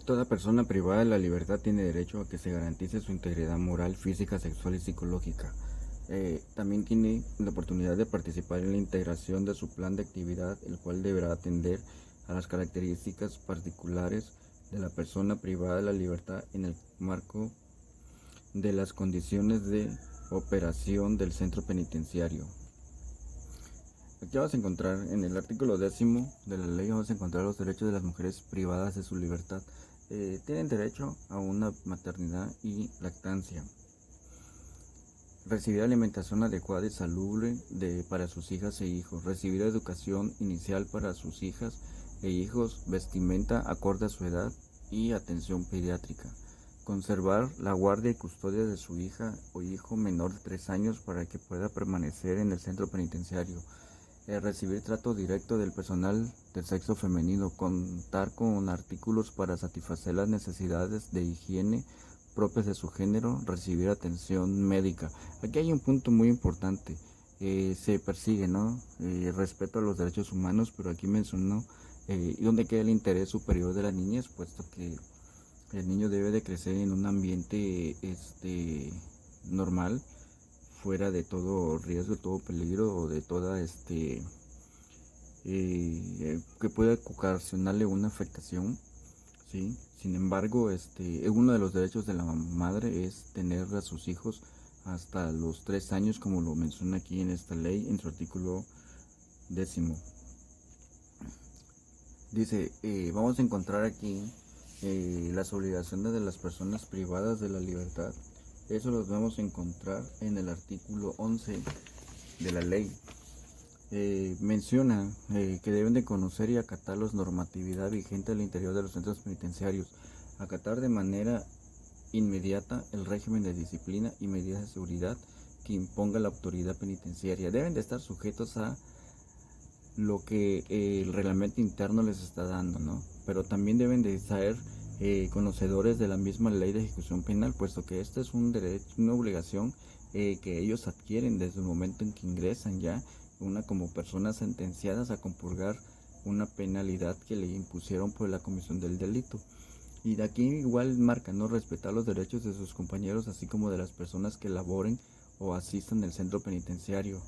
Toda persona privada de la libertad tiene derecho a que se garantice su integridad moral, física, sexual y psicológica. También tiene la oportunidad de participar en la integración de su plan de actividad, el cual deberá atender a las características particulares de la persona privada de la libertad en el marco de las condiciones de operación del centro penitenciario. Aquí vas a encontrar en el artículo 10 de la ley, vas a encontrar los derechos de las mujeres privadas de su libertad. Tienen derecho a una maternidad y lactancia, recibir alimentación adecuada y salubre para sus hijas e hijos, recibir educación inicial para sus hijas e hijos, vestimenta acorde a su edad y atención pediátrica, conservar la guardia y custodia de su hija o hijo menor de 3 años para que pueda permanecer en el centro penitenciario, recibir trato directo del personal del sexo femenino, contar con artículos para satisfacer las necesidades de higiene propias de su género, recibir atención médica. Aquí hay un punto muy importante. Se persigue, ¿no? Respeto a los derechos humanos, pero aquí mencionó dónde queda el interés superior de la niñez, puesto que el niño debe de crecer en un ambiente normal, fuera de todo riesgo, todo peligro o de toda que pueda ocasionarle una afectación, ¿sí? Sin embargo, uno de los derechos de la madre es tener a sus hijos hasta los 3 años, como lo menciona aquí en esta ley, en su artículo 10. Dice, vamos a encontrar aquí las obligaciones de las personas privadas de la libertad. Eso los vamos a encontrar en el artículo 11 de la ley. Menciona que deben de conocer y acatar la normatividad vigente al interior de los centros penitenciarios, acatar de manera inmediata el régimen de disciplina y medidas de seguridad que imponga la autoridad penitenciaria. Deben de estar sujetos a lo que el reglamento interno les está dando, ¿no? Pero también deben de ser conocedores de la misma ley de ejecución penal, puesto que esta es un derecho, una obligación que ellos adquieren desde el momento en que ingresan ya como personas sentenciadas a compurgar una penalidad que le impusieron por la comisión del delito. Y de aquí igual marca, ¿no? Respetar los derechos de sus compañeros, así como de las personas que laboren o asistan del centro penitenciario,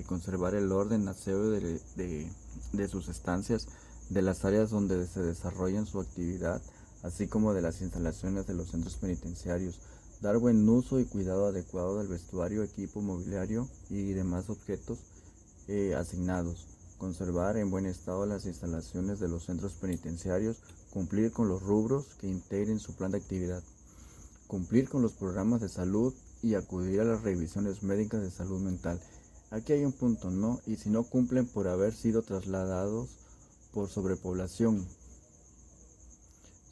conservar el orden, aseo de sus estancias, de las áreas donde se desarrollan su actividad, así como de las instalaciones de los centros penitenciarios, dar buen uso y cuidado adecuado del vestuario, equipo, mobiliario y demás objetos asignados, conservar en buen estado las instalaciones de los centros penitenciarios, cumplir con los rubros que integren su plan de actividad, cumplir con los programas de salud y acudir a las revisiones médicas de salud mental. Aquí hay un punto, ¿no? Y si no cumplen por haber sido trasladados por sobrepoblación,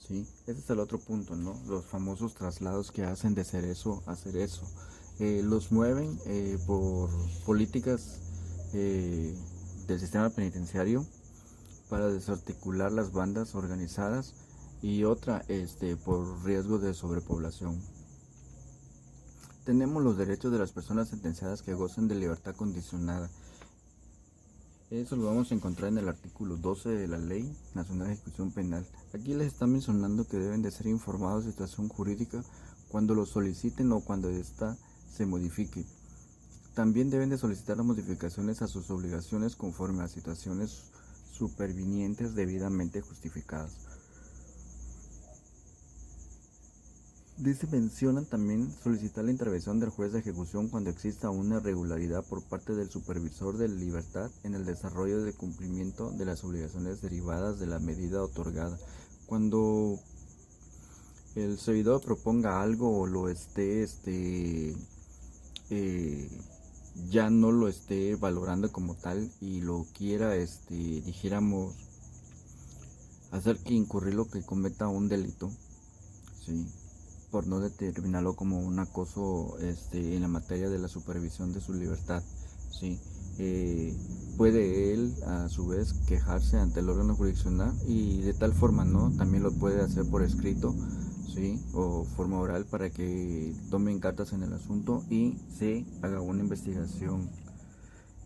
¿sí? Ese es el otro punto, ¿no? Los famosos traslados que hacen de hacer eso a hacer eso. Los mueven por políticas eh, del sistema penitenciario para desarticular las bandas organizadas y otra por riesgo de sobrepoblación. Tenemos los derechos de las personas sentenciadas que gocen de libertad condicionada. Eso lo vamos a encontrar en el artículo 12 de la Ley Nacional de Ejecución Penal. Aquí les está mencionando que deben de ser informados de situación jurídica cuando lo soliciten o cuando ésta se modifique. También deben de solicitar las modificaciones a sus obligaciones conforme a situaciones supervinientes debidamente justificadas. Mencionan también solicitar la intervención del juez de ejecución cuando exista una irregularidad por parte del supervisor de libertad en el desarrollo de cumplimiento de las obligaciones derivadas de la medida otorgada. Cuando el servidor proponga algo o lo ya no lo esté valorando como tal y lo quiera, dijéramos, hacer que incurrirlo que cometa un delito, ¿sí? Por no determinarlo como un acoso en la materia de la supervisión de su libertad, ¿sí? Eh, Puede él a su vez quejarse ante el órgano jurisdiccional y de tal forma, ¿no? También lo puede hacer por escrito, ¿sí? O forma oral para que tomen cartas en el asunto y se haga una investigación.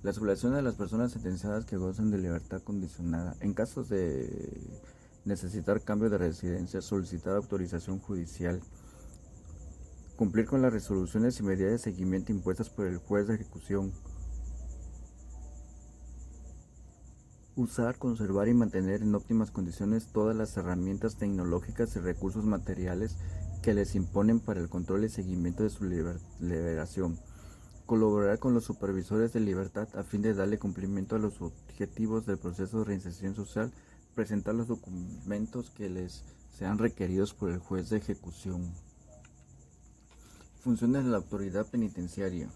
Las obligaciones de las personas sentenciadas que gozan de libertad condicionada. En casos de necesitar cambio de residencia, solicitar autorización judicial, cumplir con las resoluciones y medidas de seguimiento impuestas por el juez de ejecución, usar, conservar y mantener en óptimas condiciones todas las herramientas tecnológicas y recursos materiales que les imponen para el control y seguimiento de su liberación, colaborar con los supervisores de libertad a fin de darle cumplimiento a los objetivos del proceso de reinserción social, presentar los documentos que les sean requeridos por el juez de ejecución. Funciones de la autoridad penitenciaria.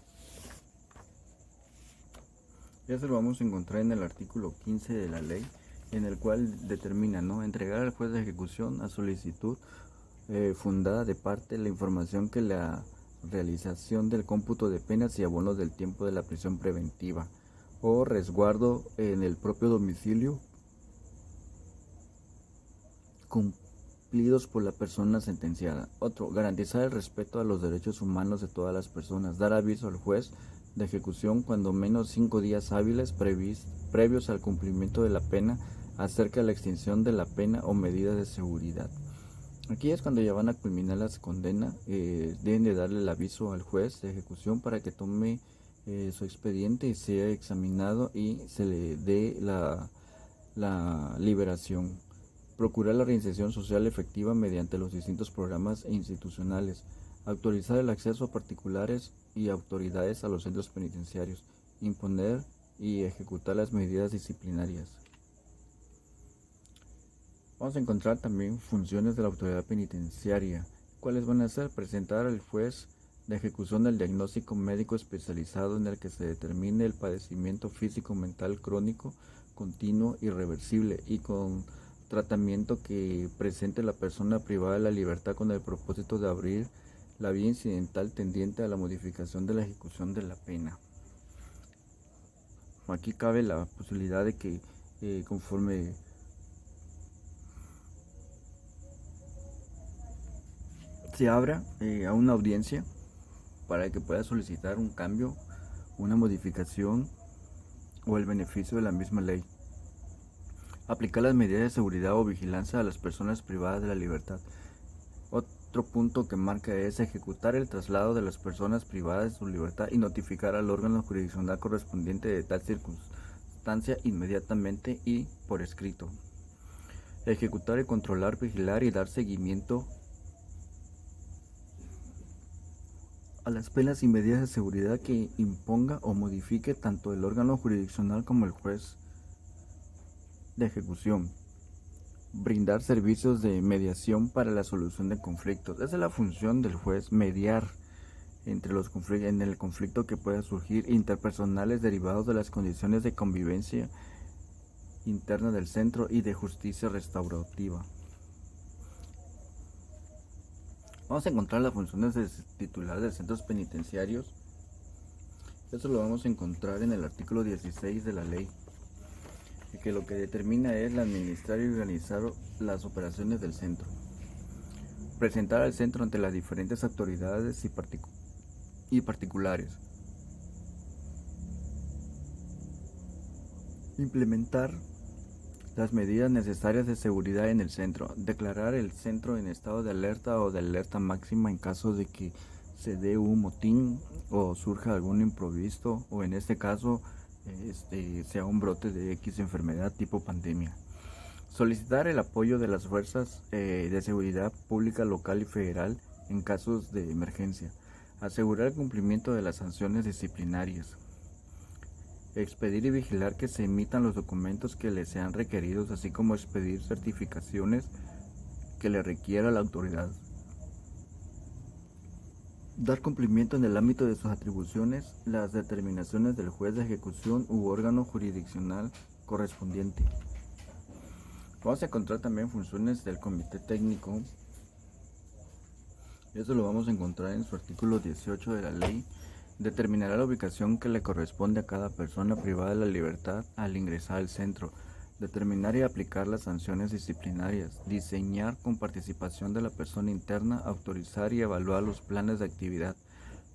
Eso lo vamos a encontrar en el artículo 15 de la ley, en el cual determina, entregar al juez de ejecución a solicitud fundada de parte la información que la realización del cómputo de penas y abonos del tiempo de la prisión preventiva o resguardo en el propio domicilio cumplidos por la persona sentenciada. Otro, garantizar el respeto a los derechos humanos de todas las personas, dar aviso al juez de ejecución cuando menos 5 días hábiles previos al cumplimiento de la pena acerca de la extinción de la pena o medidas de seguridad. Aquí es cuando ya van a culminar las condenas, deben de darle el aviso al juez de ejecución para que tome su expediente y sea examinado y se le dé la liberación. Procurar la reinserción social efectiva mediante los distintos programas institucionales. Autorizar el acceso a particulares y autoridades a los centros penitenciarios. Imponer y ejecutar las medidas disciplinarias. Vamos a encontrar también funciones de la autoridad penitenciaria. ¿Cuáles van a ser? Presentar al juez de ejecución el diagnóstico médico especializado en el que se determine el padecimiento físico, mental, crónico, continuo, irreversible y con tratamiento que presente la persona privada de la libertad con el propósito de abrir la vía incidental tendiente a la modificación de la ejecución de la pena. Aquí cabe la posibilidad de que conforme se abra a una audiencia para que pueda solicitar un cambio, una modificación o el beneficio de la misma ley. Aplicar las medidas de seguridad o vigilancia a las personas privadas de la libertad. Otro punto que marca es ejecutar el traslado de las personas privadas de su libertad y notificar al órgano jurisdiccional correspondiente de tal circunstancia inmediatamente y por escrito. Ejecutar y controlar, vigilar y dar seguimiento a las penas y medidas de seguridad que imponga o modifique tanto el órgano jurisdiccional como el juez de ejecución. Brindar servicios de mediación para la solución de conflictos. Esa es la función del juez, mediar entre los conflictos, en el conflicto que pueda surgir interpersonales derivados de las condiciones de convivencia interna del centro y de justicia restaurativa. Vamos a encontrar las funciones de titular de centros penitenciarios. Eso lo vamos a encontrar en el artículo 16 de la ley, que lo que determina es administrar y organizar las operaciones del centro. Presentar al centro ante las diferentes autoridades y particulares. Implementar las medidas necesarias de seguridad en el centro. Declarar el centro en estado de alerta o de alerta máxima en caso de que se dé un motín o surja algún imprevisto o en este caso sea un brote de X enfermedad tipo pandemia. Solicitar el apoyo de las fuerzas de seguridad pública local y federal en casos de emergencia. Asegurar el cumplimiento de las sanciones disciplinarias. Expedir y vigilar que se emitan los documentos que les sean requeridos, así como expedir certificaciones que le requiera la autoridad. Dar cumplimiento en el ámbito de sus atribuciones las determinaciones del juez de ejecución u órgano jurisdiccional correspondiente. Vamos a encontrar también funciones del comité técnico. Eso lo vamos a encontrar en su artículo 18 de la ley. Determinará la ubicación que le corresponde a cada persona privada de la libertad al ingresar al centro. Determinar y aplicar las sanciones disciplinarias. Diseñar con participación de la persona interna, autorizar y evaluar los planes de actividad.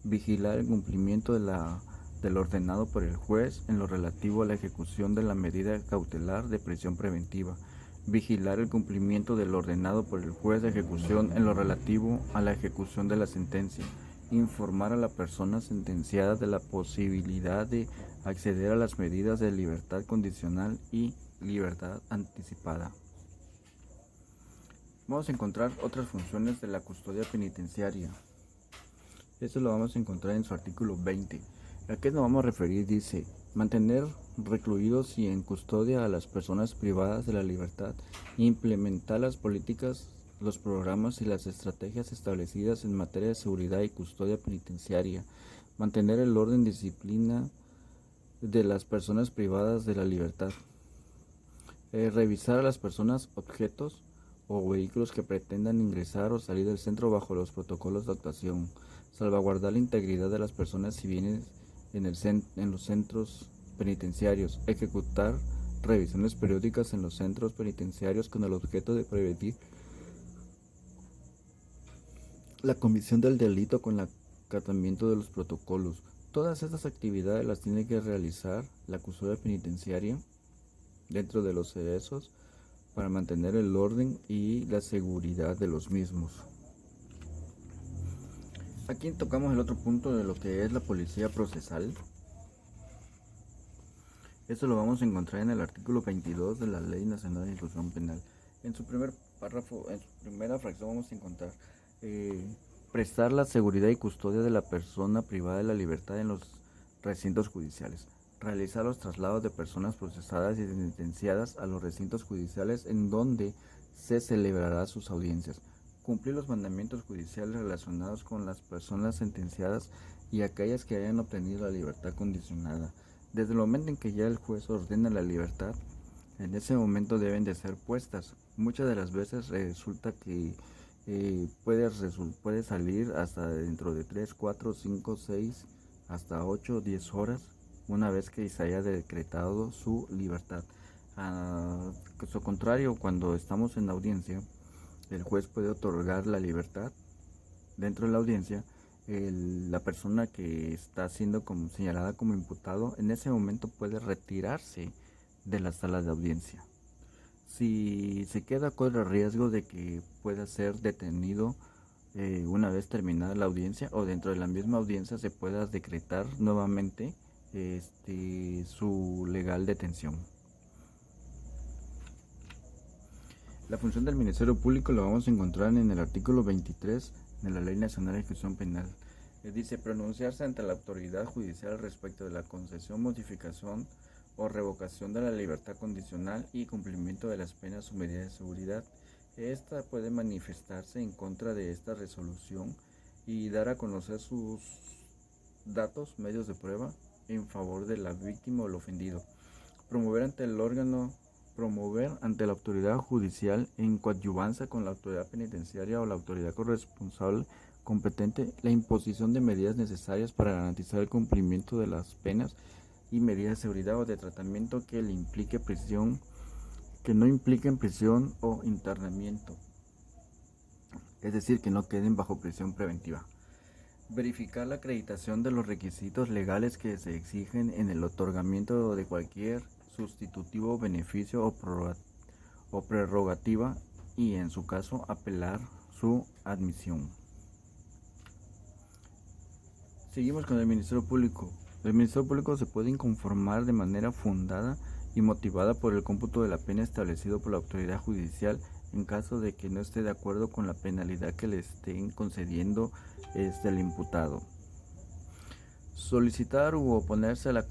Vigilar el cumplimiento del ordenado por el juez en lo relativo a la ejecución de la medida cautelar de prisión preventiva. vigilar el cumplimiento de lo ordenado por el juez de ejecución en lo relativo a la ejecución de la sentencia, informar a la persona sentenciada de la posibilidad de acceder a las medidas de libertad condicional y libertad anticipada. Vamos a encontrar otras funciones de la custodia penitenciaria. Esto lo vamos a encontrar en su artículo 20. ¿A qué nos vamos a referir? Dice, mantener recluidos y en custodia a las personas privadas de la libertad, implementar las políticas, los programas y las estrategias establecidas en materia de seguridad y custodia penitenciaria, mantener el orden y disciplina de las personas privadas de la libertad, revisar a las personas objetos o vehículos que pretendan ingresar o salir del centro bajo los protocolos de actuación, salvaguardar la integridad de las personas y bienes en los centros penitenciarios, ejecutar revisiones periódicas en los centros penitenciarios con el objeto de prevenir la comisión del delito con el acatamiento de los protocolos. Todas estas actividades las tiene que realizar la custodia penitenciaria dentro de los ceresos para mantener el orden y la seguridad de los mismos. Aquí tocamos el otro punto de lo que es la policía procesal. Esto lo vamos a encontrar en el artículo 22 de la Ley Nacional de Ejecución Penal. En su primer párrafo, en su primera fracción vamos a encontrar prestar la seguridad y custodia de la persona privada de la libertad en los recintos judiciales. Realizar los traslados de personas procesadas y sentenciadas a los recintos judiciales en donde se celebrarán sus audiencias. Cumplir los mandamientos judiciales relacionados con las personas sentenciadas y aquellas que hayan obtenido la libertad condicionada. Desde el momento en que ya el juez ordena la libertad, en ese momento deben de ser puestas. Muchas de las veces resulta que puede salir hasta dentro de 3, 4, 5, 6, hasta 8, 10 horas, una vez que se haya decretado su libertad. A su contrario, cuando estamos en la audiencia, el juez puede otorgar la libertad. Dentro de la audiencia, la persona que está siendo señalada como imputado, en ese momento puede retirarse de la sala de audiencia. Si se queda, corre el riesgo de que pueda ser detenido una vez terminada la audiencia, o dentro de la misma audiencia se pueda decretar nuevamente su legal detención. La función del Ministerio Público la vamos a encontrar en el artículo 23 de la Ley Nacional de Ejecución Penal. Dice pronunciarse ante la autoridad judicial respecto de la concesión, modificación o revocación de la libertad condicional y cumplimiento de las penas o medidas de seguridad. Esta puede manifestarse en contra de esta resolución y dar a conocer sus datos, medios de prueba en favor de la víctima o el ofendido. Promover ante la autoridad judicial en coadyuvancia con la autoridad penitenciaria o la autoridad corresponsable competente la imposición de medidas necesarias para garantizar el cumplimiento de las penas y medidas de seguridad o de tratamiento que no impliquen prisión o internamiento, es decir, que no queden bajo prisión preventiva. Verificar la acreditación de los requisitos legales que se exigen en el otorgamiento de cualquier sustitutivo, beneficio o prerrogativa y, en su caso, apelar su admisión. Seguimos con el Ministerio Público. El Ministerio Público se puede inconformar de manera fundada y motivada por el cómputo de la pena establecido por la autoridad judicial en caso de que no esté de acuerdo con la penalidad que le estén concediendo el imputado. Solicitar u oponerse a la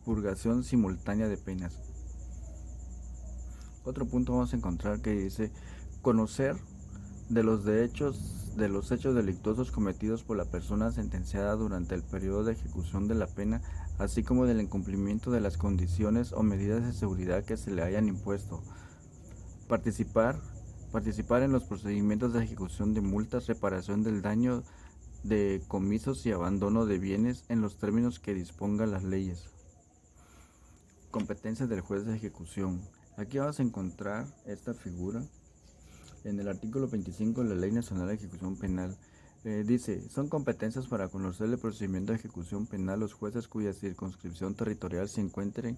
purgación simultánea de penas. Otro punto vamos a encontrar que dice conocer de los hechos delictuosos cometidos por la persona sentenciada durante el periodo de ejecución de la pena, así como del incumplimiento de las condiciones o medidas de seguridad que se le hayan impuesto. Participar en los procedimientos de ejecución de multas, reparación del daño, de comisos y abandono de bienes en los términos que dispongan las leyes. Competencias del juez de ejecución. Aquí vas a encontrar esta figura en el artículo 25 de la Ley Nacional de Ejecución Penal. Dice, son competencias para conocer el procedimiento de ejecución penal los jueces cuya circunscripción territorial se encuentre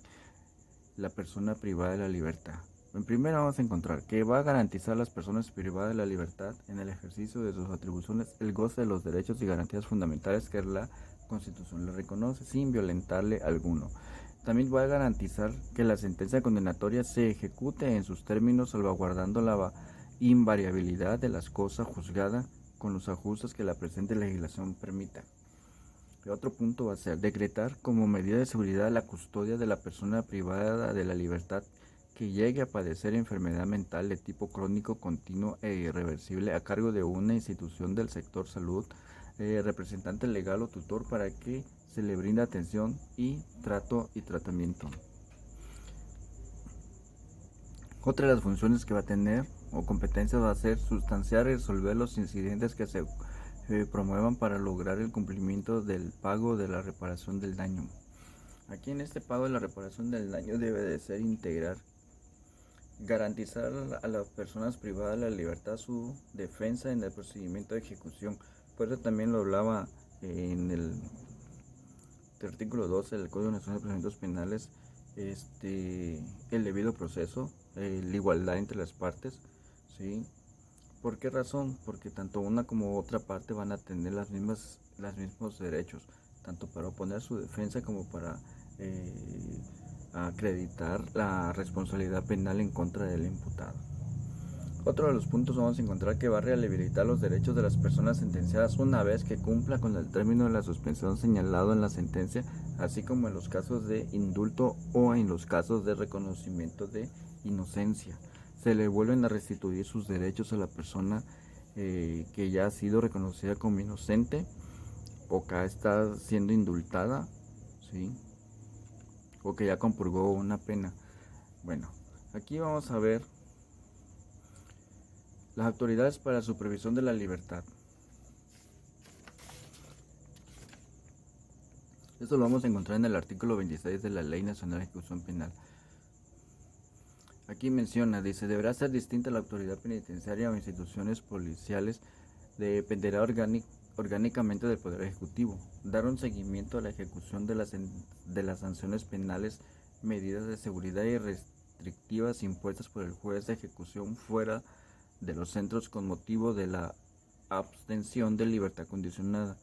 la persona privada de la libertad. En primera vamos a encontrar que va a garantizar a las personas privadas de la libertad en el ejercicio de sus atribuciones el goce de los derechos y garantías fundamentales que la Constitución le reconoce sin violentarle alguno. También va a garantizar que la sentencia condenatoria se ejecute en sus términos salvaguardando la invariabilidad de las cosas juzgadas con los ajustes que la presente legislación permita. El otro punto va a ser decretar como medida de seguridad la custodia de la persona privada de la libertad que llegue a padecer enfermedad mental de tipo crónico, continuo e irreversible a cargo de una institución del sector salud, representante legal o tutor para que se le brinde atención y tratamiento. Otra de las funciones que va a tener o competencias va a ser sustanciar y resolver los incidentes que se promuevan para lograr el cumplimiento del pago de la reparación del daño. Aquí en este pago de la reparación del daño debe de ser integrar, garantizar a las personas privadas de la libertad su defensa en el procedimiento de ejecución. Por eso también lo hablaba en el artículo 12 del Código Nacional de Procedimientos Penales, el debido proceso, la igualdad entre las partes, ¿sí? ¿Por qué razón? Porque tanto una como otra parte van a tener los mismos derechos, tanto para oponer su defensa como para acreditar la responsabilidad penal en contra del imputado. Otro de los puntos vamos a encontrar que va a rehabilitar los derechos de las personas sentenciadas una vez que cumpla con el término de la suspensión señalado en la sentencia, así como en los casos de indulto o en los casos de reconocimiento de inocencia. Se le vuelven a restituir sus derechos a la persona que ya ha sido reconocida como inocente o que está siendo indultada, ¿sí? O que ya compurgó una pena. Bueno, aquí vamos a ver las autoridades para la supervisión de la libertad. Esto lo vamos a encontrar en el artículo 26 de la Ley Nacional de Ejecución Penal. Aquí menciona, dice, deberá ser distinta la autoridad penitenciaria o instituciones policiales, dependerá orgánicamente del Poder Ejecutivo, dar un seguimiento a la ejecución de las sanciones penales, medidas de seguridad y restrictivas impuestas por el juez de ejecución fuera de los centros con motivo de la abstención de libertad condicionada.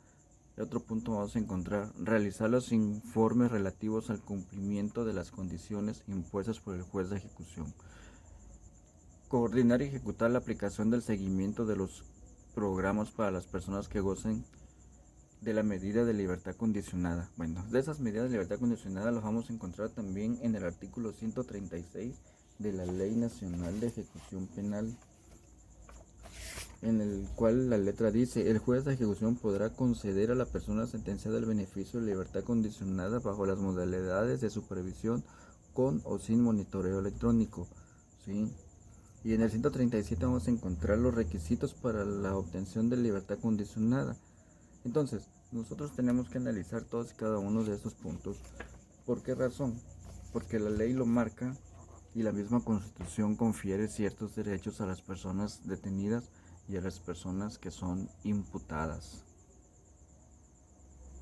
Y otro punto vamos a encontrar, realizar los informes relativos al cumplimiento de las condiciones impuestas por el juez de ejecución. Coordinar y ejecutar la aplicación del seguimiento de los programas para las personas que gocen de la medida de libertad condicionada. Bueno, de esas medidas de libertad condicionada las vamos a encontrar también en el artículo 136 de la Ley Nacional de Ejecución Penal, en el cual la letra dice, el juez de ejecución podrá conceder a la persona sentenciada el beneficio de libertad condicionada bajo las modalidades de supervisión con o sin monitoreo electrónico, ¿sí? Y en el 137 vamos a encontrar los requisitos para la obtención de libertad condicionada. Entonces, nosotros tenemos que analizar todos y cada uno de estos puntos. ¿Por qué razón? Porque la ley lo marca y la misma Constitución confiere ciertos derechos a las personas detenidas y a las personas que son imputadas.